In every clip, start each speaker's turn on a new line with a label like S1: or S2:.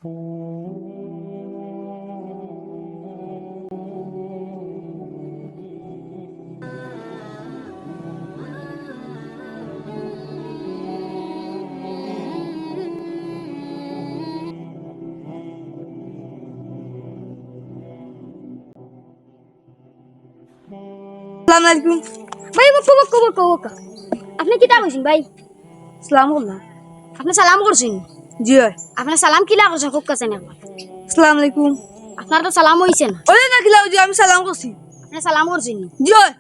S1: আসসালামু আলাইকুম
S2: ভাই বক্কা আপনি কিতা কইছেন ভাই?
S1: সালাম আলাইকুম।
S2: আপনি সালাম করছেন?
S1: জি হয়।
S2: আপনার সালাম কিলা করছেন খুব কাছে না?
S1: আসসালামু আলাইকুম।
S2: আপনার তো সালাম হইছে না।
S1: ওরে না খিলাও জি আমি সালাম করছি।
S2: আপনি সালাম করছেন?
S1: জি হয়।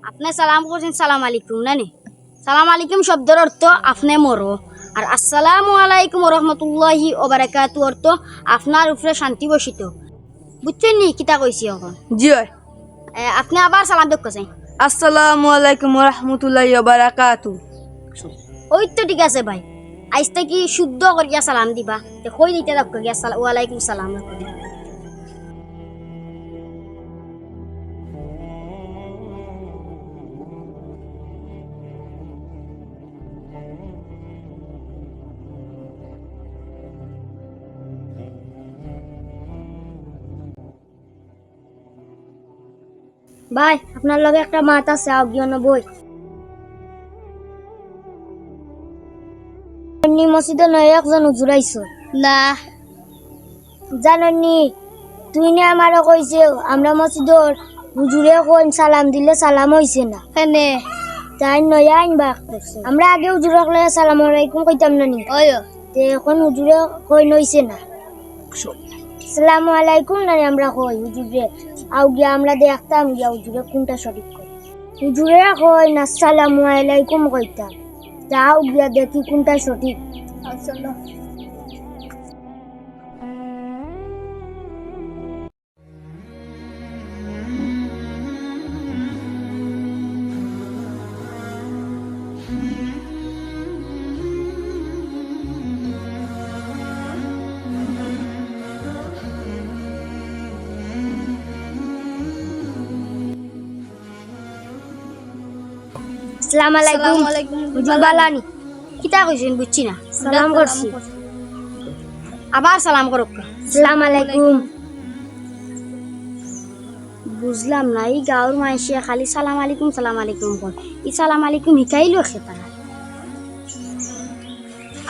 S2: আপনি সালাম করছেন সালাম আলাইকুম না নে? সালাম আলাইকুম শব্দের অর্থ আপনি মরো, আর আসসালামু আলাইকুম ওয়া রাহমাতুল্লাহি ওয়া বারাকাতুহু অর্থ আপনার উপরে শান্তি বর্ষিত। বুঝছেন নি কিতা কইছি এখন?
S1: জি হয়।
S2: আপনি আবার সালাম দেখছেন।
S1: আসসালামু আলাইকুম ওয়া রাহমাতুল্লাহি ওয়া বারাকাতুহু।
S2: ওই তো ঠিক আছে ভাই, আজ থেকে শুদ্ধ করিয়া সালাম দিবা। তে কই দিতে দাও করিয়া ওয়া আলাইকুম সালাম করি। ভাই আপনার লগে একটা মাত আছে আজ্ঞান বই। নি মসজিদে নয় একজন হুজুর আইছো না জাননি? তুই না আমারে কইছে আমরা মসজিদর হুজুরে কোন সালাম দিলে সালাম হইছে না কেনে তাই নয় আইনবা করছে। আমরা আগে হুজুরে কইলে সালাম আলাইকুম কইতাম না নি ওই তে এখন হুজুরে কই নইছে না আসসালামু আলাইকুম না আমরা কই হুজুরে আউ গিয়া আমরা দেখতাম গিয়া হুজুরে কোনটা সঠিক কই। হুজুরে কই না আসসালামু আলাইকুম কইতাম, যাও গিয়া দেখি কোনটা সঠিক। আসলে আসসালামু আলাইকুম হুজুর বালানি কিতা কইছেন বুঝছি না। সালাম করছি আবার সালাম করুক। আসসালামু আলাইকুম। বুঝলাম না এই গাঁৱৰ মানুষে খালি সালাম আলাইকুম কয়, ই সালাম আলাইকুম শিকাইলো খেতারা।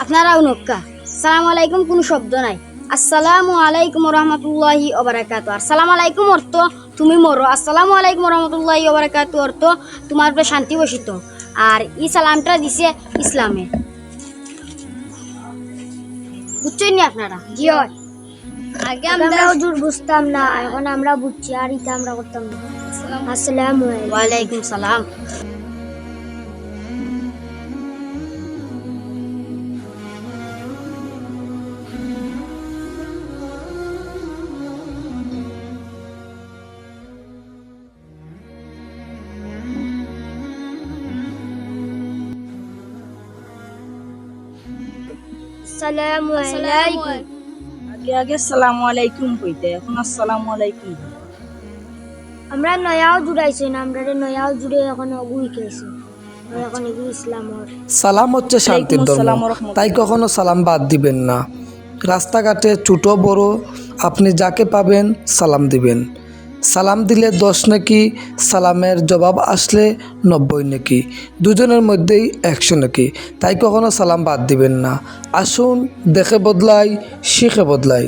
S2: আপনারাও নক্কা সালাম আলাইকুম কোনো শব্দ নাই। আসসালামু আলাইকুম ওয়া রাহমাতুল্লাহি ওয়া বারাকাতুহু। আসসালামু আলাইকুম অর্থ তুমি মরো, আসসালামু আলাইকুম ওয়া রাহমাতুল্লাহি ওয়া বারাকাতুহু অর্থ তোমার উপরে শান্তি বর্ষিত। আর এই সালামটা দিছে ইসলামে। বুঝছেন নি আপনারা? জি হয়। আগে আমরা হুজুর বুঝতাম না, এখন আমরা বুঝছি আর এটা আমরা করতাম না। আসসালামু আলাইকুম। ওয়া আলাইকুম সালাম। আসসালামু আলাইকুম।
S1: আগে সালামু আলাইকুম কইতে এখন আসসালামু আলাইকুম।
S2: আমরা নয়াও জুড়াইছি না, আমরা নয়াও জুড়ে এখন অগুই খেয়েছি, এখন এগুলো ইসলামর।
S3: সালাম হচ্ছে শান্তির ধর্ম, তাই কখনো সালাম বাদ দিবেন না। রাস্তাঘাটে ছোট বড় আপনি যাকে পাবেন সালাম দিবেন। সালাম দিলে 10 নেকি, সালামের জবাব আসলে 90 নেকি, দুজনের মধ্যেই 100 নেকি। তাই কখনো সালাম বাদ দিবেন না। আসুন দেখে বদলাই, শিখে বদলাই।